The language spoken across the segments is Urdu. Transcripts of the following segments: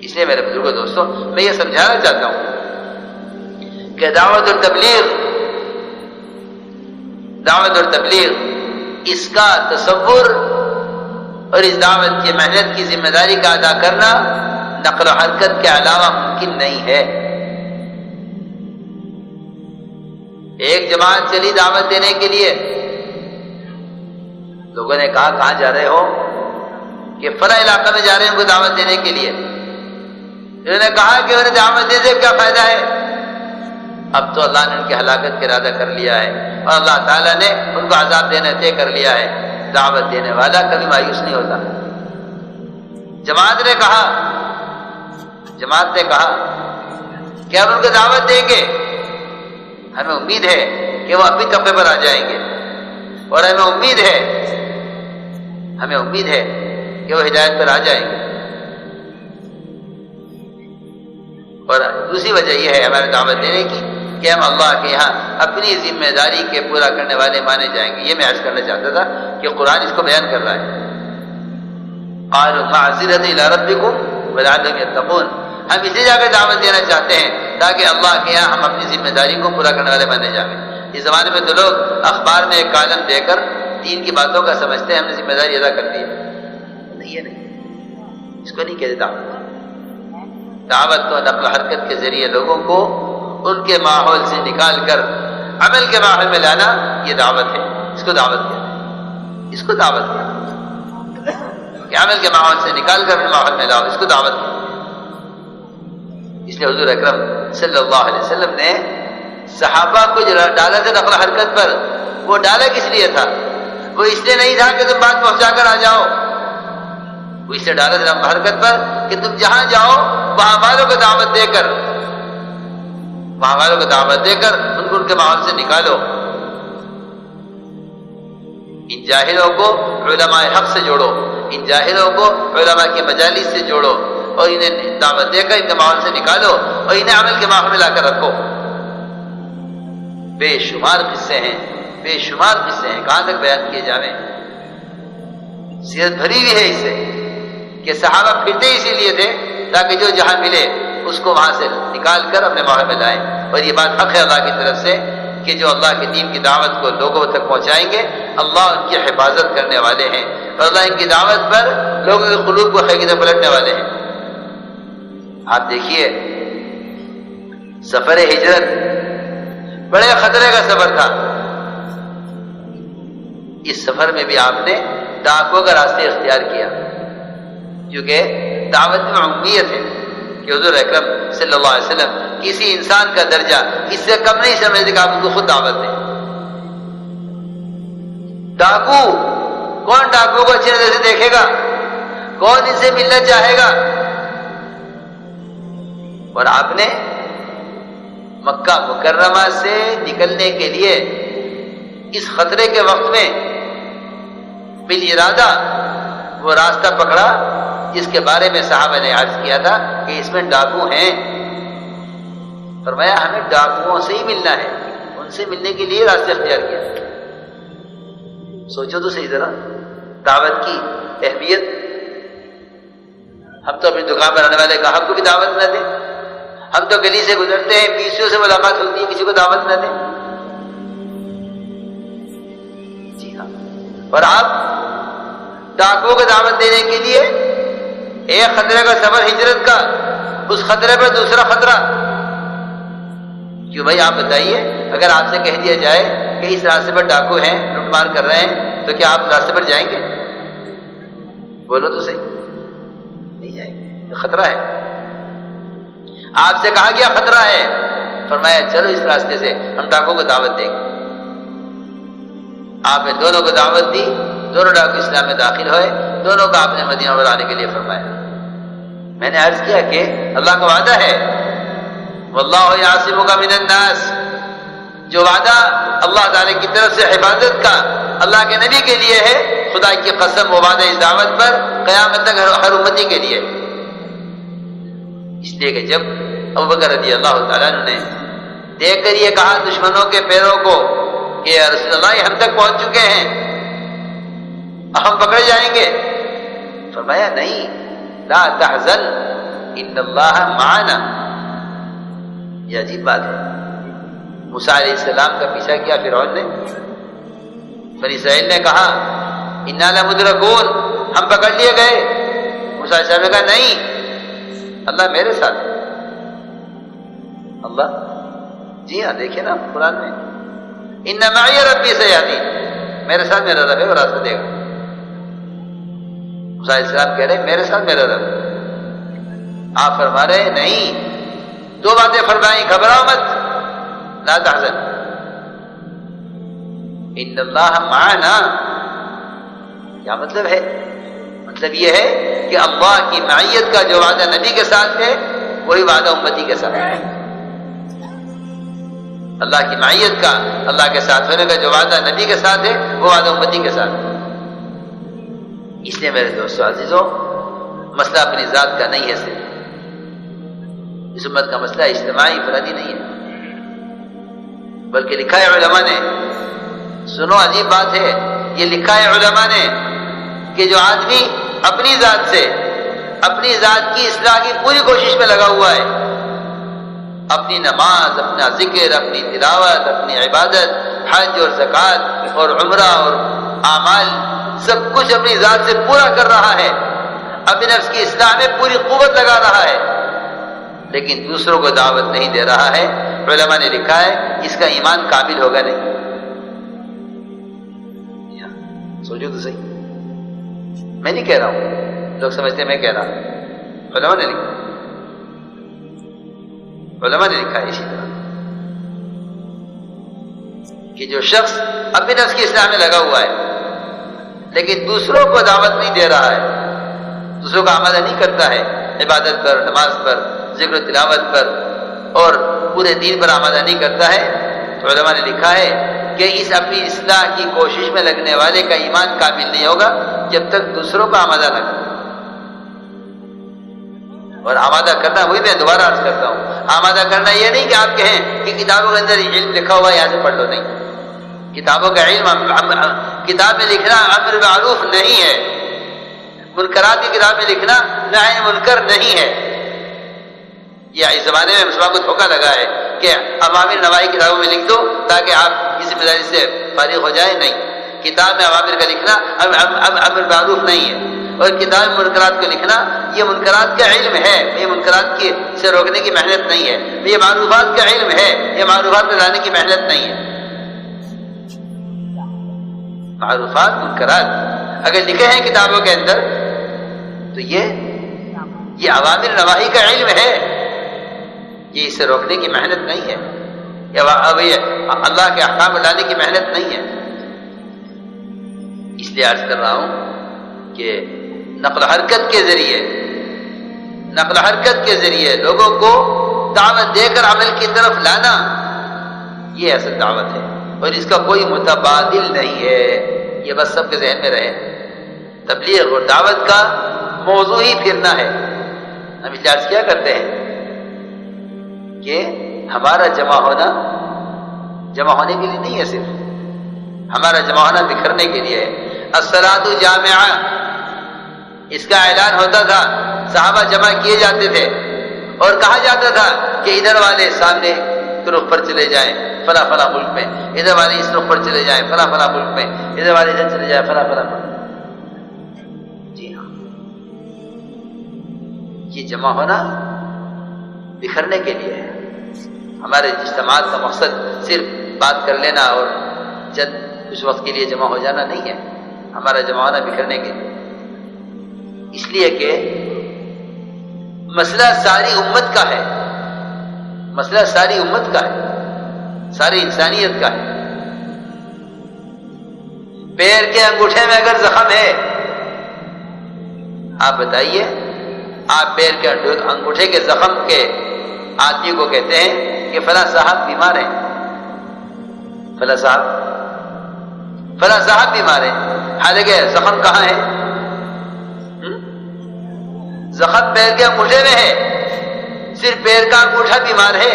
اس لیے میرے بزرگوں دوستوں میں یہ سمجھانا چاہتا ہوں کہ دعوت اور تبلیغ اس کا تصور اور اس دعوت کی محنت کی ذمہ داری کا ادا کرنا نقل و حرکت کے علاوہ ممکن نہیں ہے۔ ایک جماعت چلی دعوت دینے کے لیے، لوگوں نے کہا کہاں جا رہے ہو؟ کہ فلاں علاقہ میں جا رہے ہیں ان کو دعوت دینے کے لیے۔ انہوں نے کہا کہ انہیں دعوت دے کیا فائدہ ہے؟ اب تو اللہ نے ان کی ہلاکت کا ارادہ کر لیا ہے اور اللہ تعالیٰ نے ان کو عذاب دینا طے کر لیا ہے۔ دعوت دینے والا کبھی مایوس نہیں ہوتا۔ جماعت نے کہا کہ ہم ان کو دعوت دیں گے، ہمیں امید ہے کہ وہ اپنی تقوی پر آ جائیں گے، اور ہمیں امید ہے کہ وہ ہدایت پر آ جائیں گے۔ اور دوسری وجہ یہ ہے ہمارے دعوت دینے کی کہ ہم اللہ کے یہاں اپنی ذمہ داری کے پورا کرنے والے مانے جائیں گے۔ یہ میں عرض کرنا چاہتا تھا کہ قرآن اس کو بیان کر رہا ہے۔ قالوا معذرة إلى ربكم ولعلهم يتقون، ہم اسے جا کر دعوت دینا چاہتے ہیں تاکہ اللہ کے یہاں ہم اپنی ذمہ داری کو پورا کرنے والے مانے جائیں۔ اس زمانے میں تو لوگ اخبار میں ایک کالم دے کر دین کی باتوں کا سمجھتے ہیں ہم نے ذمہ داری ادا کر دی ہے۔ نہیں، اس کو نہیں کہتے دعوت۔ دعوت تو نقل و حرکت کے ذریعے لوگوں کو ان کے ماحول سے نکال کر عمل کے ماحول میں لانا، یہ دعوت ہے۔ اس کو دعوت کہتے ہیں، اس کو دعوت کہتے ہیں کہ عمل کے ماحول سے نکال کر اپنے ماحول میں لاؤ، اس کو دعوت کہتے ہیں۔ اس لیے حضور اکرم صلی اللہ علیہ وسلم نے صحابہ کو جو ڈالا تھا نقل و حرکت پر، وہ ڈالا کس لیے تھا؟ وہ اس لیے نہیں تھا کہ تم بات پہنچا کر آ جاؤ، وہ اس لیے ڈالا تھا نقل و حرکت پر کہ تم جہاں جاؤ وہاں والوں کو دعوت دے کر ان کو ان کے ماحول سے نکالو۔ ان جاہلوں کو علماء حق سے جوڑو، ان جاہلوں کو علماء کے مجالس سے جوڑو، اور انہیں دعوت دے کر ان کے ماحول سے نکالو اور انہیں عمل کے ماحول میں لا کر رکھو۔ بے شمار قصے ہیں کہاں تک بیان کیے جاویں۔ سیرت بھری ہوئی ہے اس سے کہ صحابہ پھرتے اسی لیے تھے تاکہ جو جہاں ملے اس کو وہاں سے نکال کر اپنے ماحول میں لائیں۔ اور یہ بات حق ہے اللہ کی طرف سے کہ جو اللہ کے دین کی دعوت کو لوگوں تک پہنچائیں گے اللہ ان کی حفاظت کرنے والے ہیں، اور اللہ ان کی دعوت پر لوگوں کے قلوب کو خیر کی طرف پلٹنے والے ہیں۔ آپ دیکھیے سفر ہجرت بڑے خطرے کا سفر تھا۔ اس سفر میں بھی آپ نے ڈاکوں کا راستے اختیار کیا، کیونکہ دعوت میں عمومیت ہے کہ حضور اکرم صلی اللہ علیہ وسلم کسی انسان کا درجہ اس سے کم نہیں سمجھتے کہ آپ ان کو خود دعوت دیں۔ ڈاکو کون ڈاکو کو اچھی نظر سے دیکھے گا؟ کون ان سے ملنا چاہے گا؟ اور آپ نے مکہ مکرمہ سے نکلنے کے لیے اس خطرے کے وقت میں بالارادہ وہ راستہ پکڑا جس کے بارے میں صحابہ نے عرض کیا تھا کہ اس میں ڈاکو ہیں۔ فرمایا ہمیں ڈاکوؤں سے ہی ملنا ہے، ان سے ملنے کے لیے راستہ اختیار کیا۔ سوچو تو صحیح ذرا دعوت کی اہمیت۔ ہم تو اپنی دکان پر آنے والے گاہک کو بھی دعوت نہ دیں، ہم تو گلی سے گزرتے ہیں بیسیوں سے ملاقات ہوتی ہے کسی کو دعوت نہ دیں۔ جی ہاں، اور آپ ڈاکوؤں کو دعوت دینے کے لیے ایک خطرے کا سفر ہجرت کا، اس خطرے پر دوسرا خطرہ کیوں بھائی؟ آپ بتائیے اگر آپ سے کہہ دیا جائے کہ اس راستے پر ڈاکو ہیں لوٹ مار کر رہے ہیں تو کیا آپ راستے پر جائیں گے؟ بولو تو صحیح، نہیں جائیں گے، خطرہ ہے۔ آپ سے کہا گیا خطرہ ہے، فرمایا چلو اس راستے سے ہم ڈاکو کو دعوت دیں گے۔ آپ نے دونوں کو دعوت دی، دونوں ڈاکو اسلام میں داخل ہوئے، دونوں کو آپ نے مدینہ منورہ آنے کے لیے فرمایا۔ میں نے عرض کیا کہ اللہ کا وعدہ ہے واللہ یعصمک من الناس، جو وعدہ اللہ تعالی کی طرف سے حفاظت کا اللہ کے نبی کے لیے ہے، خدا کی قسم وہ وعدہ اس دعوت پر قیامت تک ہر امتی کے لیے۔ اس لیے کہ جب ابوبکر رضی اللہ تعالیٰ عنہ نے دیکھ کر یہ کہا دشمنوں کے پیروں کو کہ یا رسول اللہ یہ ہم تک پہنچ چکے ہیں، ہم پکڑے جائیں گے، فرمایا نہیں، لا تحزن ان اللہ معنا. یہ عجیب بات ہے. موسیٰ علیہ السلام کا پیچھا کیا فرعون نے. بنی اسرائیل نے کہا انا لمدرکون، ہم پکڑ لیے گئے. موسیٰ علیہ السلام نے کہا نہیں، اللہ میرے ساتھ ہے. اللہ، جی ہاں دیکھیں نا قرآن میں، ان معی ربی سیہدین، میرے ساتھ میرا رب ہے وہ راستہ دے گا. موسیٰ علیہ السلام کہہ رہے میرے ساتھ میرا رب. آپ فرما رہے نہیں، دو باتیں فرمائیں، گھبراؤ مت، لا تحزن، ان اللہ معنا. کیا مطلب ہے؟ مطلب یہ ہے کہ اللہ کی معیت کا جو وعدہ نبی کے ساتھ ہے وہی وعدہ امتی کے ساتھ ہے. اللہ کی معیت کا، اللہ کے ساتھ ہونے کا جو وعدہ نبی کے ساتھ ہے وہ وعدہ امتی کے ساتھ ہے. اس لیے میرے دوستو عزیزوں، مسئلہ اپنی ذات کا نہیں ہے. صرف اس امت کا مسئلہ اجتماعی انفرادی نہیں ہے، بلکہ لکھا ہے علماء نے، سنو عجیب بات ہے، یہ لکھا ہے علماء نے کہ جو آدمی اپنی ذات سے، اپنی ذات کی اصلاح کی پوری کوشش میں لگا ہوا ہے، اپنی نماز، اپنا ذکر، اپنی تلاوت، اپنی عبادت، حج اور زکوٰۃ اور عمرہ اور اعمال، سب کچھ اپنی ذات سے پورا کر رہا ہے، اپنے نفس کی اصلاح میں پوری قوت لگا رہا ہے، لیکن دوسروں کو دعوت نہیں دے رہا ہے. علماء نے لکھا ہے اس کا ایمان کامل ہوگا نہیں. سوچو تو صحیح، میں نہیں کہہ رہا ہوں، لوگ سمجھتے ہیں میں کہہ رہا ہوں، علماء نے لکھا، علماء نے لکھا ہے اسی طرح کہ جو شخص اپنے نفس کی اصلاح میں لگا ہوا ہے لیکن دوسروں کو دعوت نہیں دے رہا ہے، دوسروں کا آمادہ نہیں کرتا ہے عبادت پر، نماز پر، ذکر و تلاوت پر اور پورے دین پر آمادہ نہیں کرتا ہے، تو علماء نے لکھا ہے کہ اس اپنی اصلاح کی کوشش میں لگنے والے کا ایمان کامل نہیں ہوگا جب تک دوسروں کا آمادہ نہ کرے. اور آمادہ کرنا وہی میں دوبارہ عرض کرتا ہوں، آمادہ کرنا یہ نہیں کہ آپ کہیں کہ کتابوں کے اندر علم لکھا ہوا ہے یہاں سے پڑھ لو. نہیں، کتابوں کا علم، کتاب میں لکھنا امر معروف نہیں ہے، منکرات کی کتاب میں لکھنا نہی منکر نہیں ہے. یہ اس زمانے میں مسلمان کو دھوکہ لگا ہے کہ اوامر نواہی کتابوں میں لکھ دو تاکہ آپ اس ذمہ داری سے فارغ ہو جائیں. نہیں، کتاب میں اوامر کا لکھنا امر معروف نہیں ہے، اور کتاب میں منکرات کو لکھنا یہ منکرات کا علم ہے، یہ منکرات سے روکنے کی محنت نہیں ہے، یہ معروفات کا علم ہے، یہ معروفات میں لانے کی محنت نہیں ہے. معروفات، منکرات اگر لکھے ہیں کتابوں کے اندر تو یہ اوامر نواہی کا علم ہے، یہ اسے روکنے کی محنت نہیں ہے، یہ اللہ کے احکام لانے کی محنت نہیں ہے. اس لیے عرض کر رہا ہوں کہ نقل و حرکت کے ذریعے لوگوں کو دعوت دے کر عمل کی طرف لانا، یہ اصل دعوت ہے، اور اس کا کوئی متبادل نہیں ہے. یہ بس سب کے ذہن میں رہے، تبلیغ اور دعوت کا موضوع ہی پھرنا ہے. ہم اس لیے عرض کیا کرتے ہیں کہ ہمارا جمع ہونے کے لیے نہیں ہے، صرف ہمارا جمع ہونا بکھرنے کے لیے ہے. الصلاۃ جامعہ، اس کا اعلان ہوتا تھا، صحابہ جمع کیے جاتے تھے اور کہا جاتا تھا کہ ادھر والے سامنے رخ پر چلے جائیں فلاں فلاں ملک میں، ادھر والے اس رخ پر چلے جائیں فلاں فلاں ملک میں، ادھر والے ادھر چلے جائیں فلاں فلاں ملک. جی ہاں، یہ جمع ہونا بکھرنے کے لیے ہے. ہمارے اجتماعات کا مقصد صرف بات کر لینا اور چند کچھ وقت کے لیے جمع ہو جانا نہیں ہے، ہمارا جمع ہونا بکھرنے کے لیے. اس لیے کہ مسئلہ ساری امت کا ہے، مسئلہ ساری امت کا ہے، ساری انسانیت کا ہے. پیر کے انگوٹھے میں اگر زخم ہے، آپ بتائیے، آپ پیر کے انگوٹھے کے زخم کے آدمی کو کہتے ہیں کہ فلاں صاحب بیمار ہیں، فلاں صاحب بیمار ہیں، حالانکہ زخم کہاں ہے؟ زخم پیر کے انگوٹھے میں ہے، صرف پیر کا انگوٹھا بیمار ہے،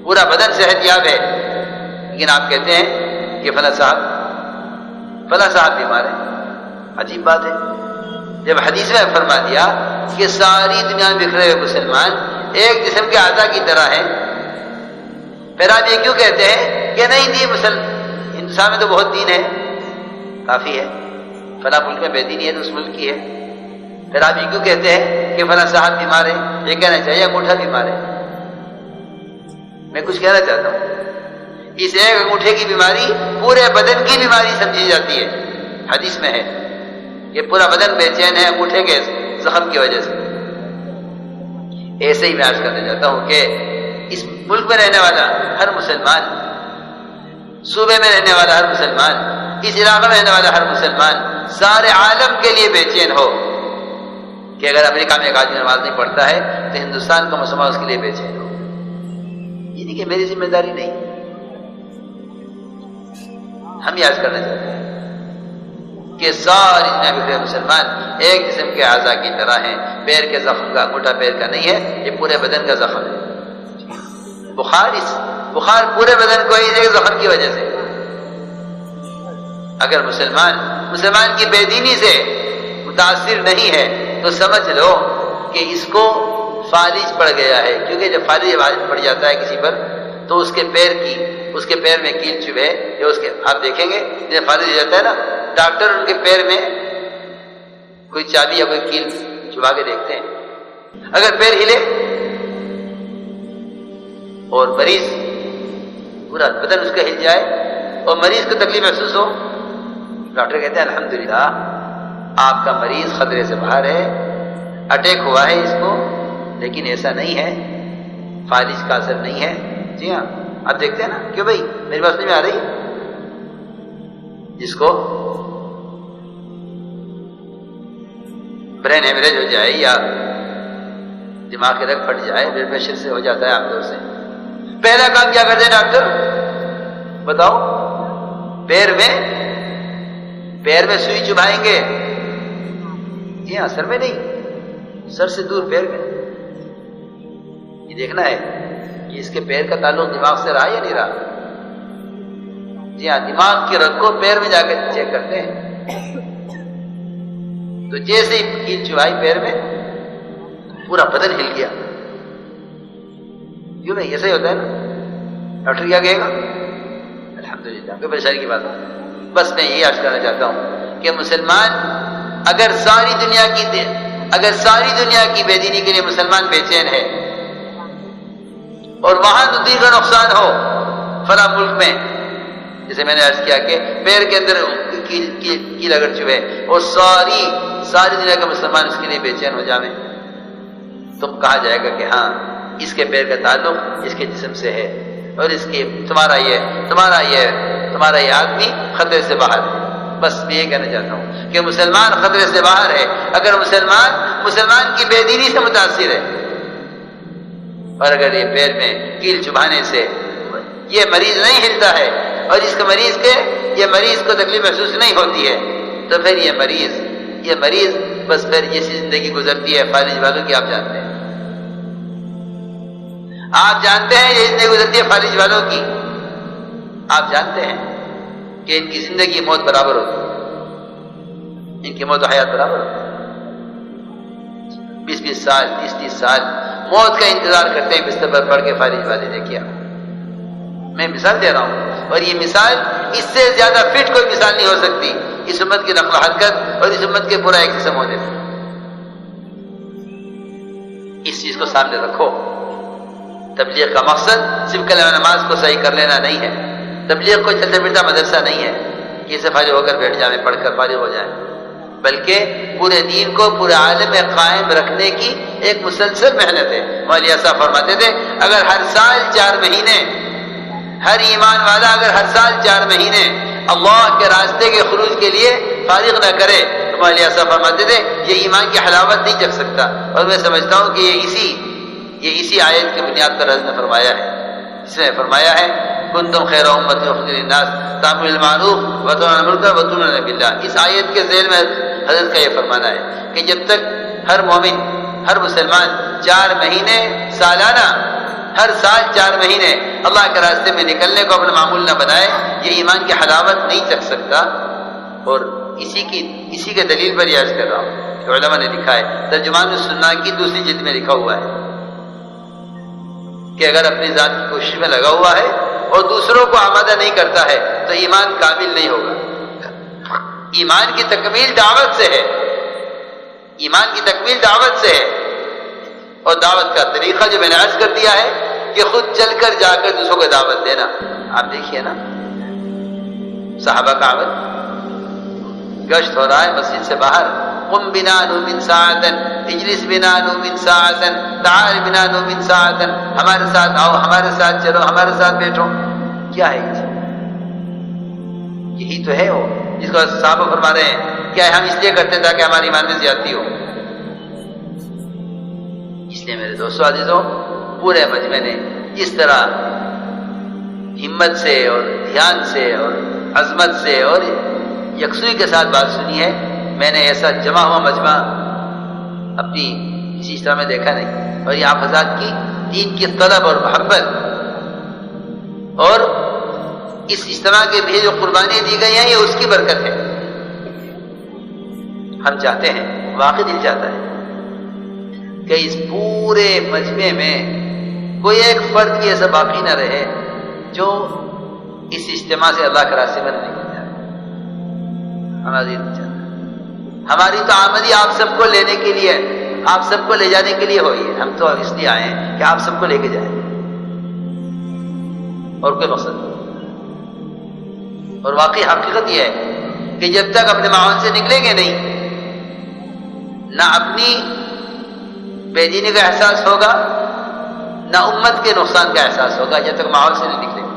پورا بدن صحت یاب ہے، لیکن آپ کہتے ہیں کہ فلاں صاحب بیمار ہے. عجیب بات ہے. جب حدیث میں فرما دیا کہ ساری دنیا میں بکھرے ہوئے مسلمان ایک جسم کے اعضاء کی طرح ہیں، پھر آپ یہ کیوں کہتے ہیں کہ نہیں دین انسان میں تو بہت دین ہے، کافی ہے، فلاں ملک میں بے دینی ہے تو اس ملک کی ہے، پھر آپ یہ کیوں کہتے ہیں کہ فلاں صاحب بیمار ہے؟ یہ کہنا چاہیے انگوٹھا بیمار ہے۔ میں کچھ کہنا چاہتا ہوں، اس ایک انگوٹھے کی بیماری پورے بدن کی بیماری سمجھی جاتی ہے، حدیث میں ہے کہ پورا بدن بے چین ہے انگوٹھے کے زخم کی وجہ سے۔ ایسے ہی میں عرض کرنا چاہتا ہوں کہ اس ملک میں رہنے والا ہر مسلمان، صوبے میں رہنے والا ہر مسلمان، اس علاقے میں رہنے والا ہر مسلمان سارے عالم کے لیے بے چین ہو کہ اگر امریکہ میں ایک آدمی نماز نہیں پڑھتا ہے تو ہندوستان کا مسلمان اس کے لیے بے چین ہو۔ یہ نہیں کہ میری ذمہ داری نہیں، ہم یہ عرض کرنا چاہتے ہیں کہ ساری دنیا کے مسلمان ایک جسم کے اعضاء کی طرح ہیں، پیر کے زخم کا انگوٹھا پیر کا نہیں ہے، یہ پورے بدن کا زخم ہے۔ بخار پورے بدن کو ایک زخم کی وجہ سے۔ اگر مسلمان کی بے دینی سے متاثر نہیں ہے تو سمجھ لو کہ اس کو فالج پڑ گیا ہے، کیونکہ جب فالج پڑ جاتا ہے کسی پر تو اس کے پیر میں کیل چبھے یا اس کے، آپ دیکھیں گے جب فالج ہو جاتا ہے نا، ڈاکٹر ان کے پیر میں کوئی چابی یا کوئی کیل چبھا کے دیکھتے ہیں۔ اگر پیر ہلے اور مریض پورا بدن اس کا ہل جائے اور مریض کو تکلیف محسوس ہو، ڈاکٹر کہتے ہیں الحمدللہ آپ کا مریض خطرے سے باہر ہے، اٹیک ہوا ہے اس کو، لیکن ایسا نہیں ہے، فالج کا اثر نہیں ہے۔ جی ہاں، آپ دیکھتے ہیں نا، کیوں بھائی میری بات سمجھ میں آ رہی؟ جس کو برین ہیمریج ہو جائے یا دماغ کی رگ پھٹ جائے، بلڈ پریشر سے ہو جاتا ہے عام طور سے، پہلا کام کیا کرتے ہیں ڈاکٹر بتاؤ؟ پیر میں سوئی چبھائیں گے۔ جی ہاں، سر میں نہیں، سر سے دور پیر میں۔ یہ دیکھنا ہے کہ اس کے پیر کا تعلق دماغ سے رہا یا نہیں رہا۔ جی ہاں، دماغ کی رگ کو پیر میں جا کے چیک کرتے ہیں، تو جیسے ہی کیل چبھائی پیر میں پورا بدن ہل گیا۔ کیوں نہیں؟ ایسا ہی ہوتا ہے نا۔ ڈاکٹر کیا کہے گا؟ الحمدللہ، کوئی پریشانی کی بات نہیں۔ بس میں یہی عرض کرنا چاہتا ہوں کہ مسلمان اگر ساری دنیا کی بے دینی کے لیے مسلمان بے چین ہے اور وہاں دین کا نقصان ہو فلاں ملک میں، جیسے میں نے عرض کیا کہ پیر کے اندر کیل اگر چبھے اور ساری دنیا کا مسلمان اس کے لیے بے چین ہو جائے، تو کہا جائے گا کہ ہاں اس کے پیر کا تعلق اس کے جسم سے ہے اور اس کے تمہارا یہ آدمی خطرے سے باہر ہے۔ بس میں یہ کہنا چاہتا ہوں کہ مسلمان خطرے سے باہر ہے اگر مسلمان کی بے دینی سے متاثر ہے، اور اگر یہ پیر میں کیل چبھانے سے یہ مریض نہیں ہلتا ہے اور اس کے مریض کو تکلیف محسوس نہیں ہوتی ہے، تو پھر یہ مریض بس پھر یہ زندگی گزرتی ہے فالج والوں کی۔ آپ جانتے ہیں یہ زندگی گزرتی ہے فالج والوں کی۔ آپ جانتے ہیں کہ ان کی زندگی موت برابر ہوتی ہے، ان کی موت و حیات برابر ہوتی ہے۔ 20 سال 30 سال موت کا انتظار کرتے ہیں بستر پر پڑھ کے فالج والے۔ دیکھیے میں مثال دے رہا ہوں، اور یہ مثال اس سے زیادہ فٹ کوئی مثال نہیں ہو سکتی اس امت کی نقل و حرکت اور اس امت کے پورا ایک قسم ہونے سے۔ اس چیز کو سامنے رکھو۔ تبلیغ کا مقصد صرف کلمہ نماز کو صحیح کر لینا نہیں ہے، تبلیغ کو چلتا پھرتا مدرسہ نہیں ہے کہ اسے فارغ ہو کر بیٹھ جائیں، پڑھ کر فارغ ہو جائیں، بلکہ پورے دین کو پورے عالم میں قائم رکھنے کی ایک مسلسل محنت ہے۔ مولانا صاحب فرماتے تھے اگر ہر سال 4 مہینے ہر ایمان والا اگر ہر سال 4 مہینے اللہ کے راستے کے خروج کے لیے فارغ نہ کرے تو مولانا صاحب فرماتے تھے یہ ایمان کی حلاوت نہیں چکھ سکتا۔ اور میں سمجھتا ہوں کہ یہ اسی آیت کی بنیاد پر حضرت نے فرمایا ہے، اس میں فرمایا ہے کنتم خیر امت اخرجت للناس تأمرون بالمعروف وتنهون عن المنکر وتؤمنون باللہ۔ اس آیت کے ذیل میں حضرت کا یہ فرمانا ہے کہ جب تک ہر مومن ہر مسلمان 4 مہینے سالانہ ہر سال 4 مہینے اللہ کے راستے میں نکلنے کو اپنا معمول نہ بنائے یہ ایمان کی حلاوت نہیں چکھ سکتا۔ اور اسی کے دلیل پر یہ عرض کر رہا ہوں علماء نے لکھا ہے، ترجمان السنہ کی دوسری جلد میں لکھا ہوا ہے کہ اگر اپنی ذات کی کوشش میں لگا ہوا ہے اور دوسروں کو آمادہ نہیں کرتا ہے تو ایمان کامل نہیں ہوگا۔ ایمان کی تکمیل دعوت سے ہے، ایمان کی تکمیل دعوت سے ہے، اور دعوت کا طریقہ جو میں نے عرض کر دیا ہے کہ خود چل کر جا کر دوسروں کو دعوت دینا۔ آپ دیکھیے نا، صحابہ کا عمل، گشت ہو رہا ہے مسجد سے باہر، قم بنا نؤمن ساعتن، اجلس بنا نؤمن ساعتن، تعال بنا نؤمن ساعتن، ہمارے ساتھ آؤ، ہمارے ساتھ چلو، ہمارے ساتھ بیٹھو۔ کیا ہے یہ؟ یہی تو ہے وہ جس کو صحابہ فرما رہے ہیں کہ ہم اس لیے کرتے ہیں تاکہ ہمارے ایمان میں زیادتی ہو۔ اس لیے میرے دوستو عزیزوں، پورے مجمع نے اس طرح ہمت سے اور دھیان سے اور عظمت سے اور یکسوئی کے ساتھ بات سنی ہے، میں نے ایسا جمع ہوا مجمع اپنی کسی اجتماع میں دیکھا نہیں۔ اور یہ آپ حضرات کی دین کی طلب اور محبت اور اس اجتماع کے لیے جو قربانیاں دی گئی ہیں، یہ اس کی برکت ہے۔ ہم چاہتے ہیں، واقعی دل چاہتا ہے کہ اس پورے مجمع میں کوئی ایک فرد بھی ایسا باقی نہ رہے جو اس اجتماع سے اللہ کے راستے میں نہیں جائے۔ ہمارا دل چاہتا ہے، ہماری تو آمدی آپ سب کو لینے کے لیے، آپ سب کو لے جانے کے لیے ہوئی ہے۔ ہم تو اس لیے آئے ہیں کہ آپ سب کو لے کے جائیں، اور کوئی مقصد نہیں۔ اور واقعی حقیقت یہ ہے کہ جب تک اپنے ماحول سے نکلیں گے نہیں، نہ اپنی بے دینی کا احساس ہوگا، نہ امت کے نقصان کا احساس ہوگا، جب تک ماحول سے نہیں نکلیں گے۔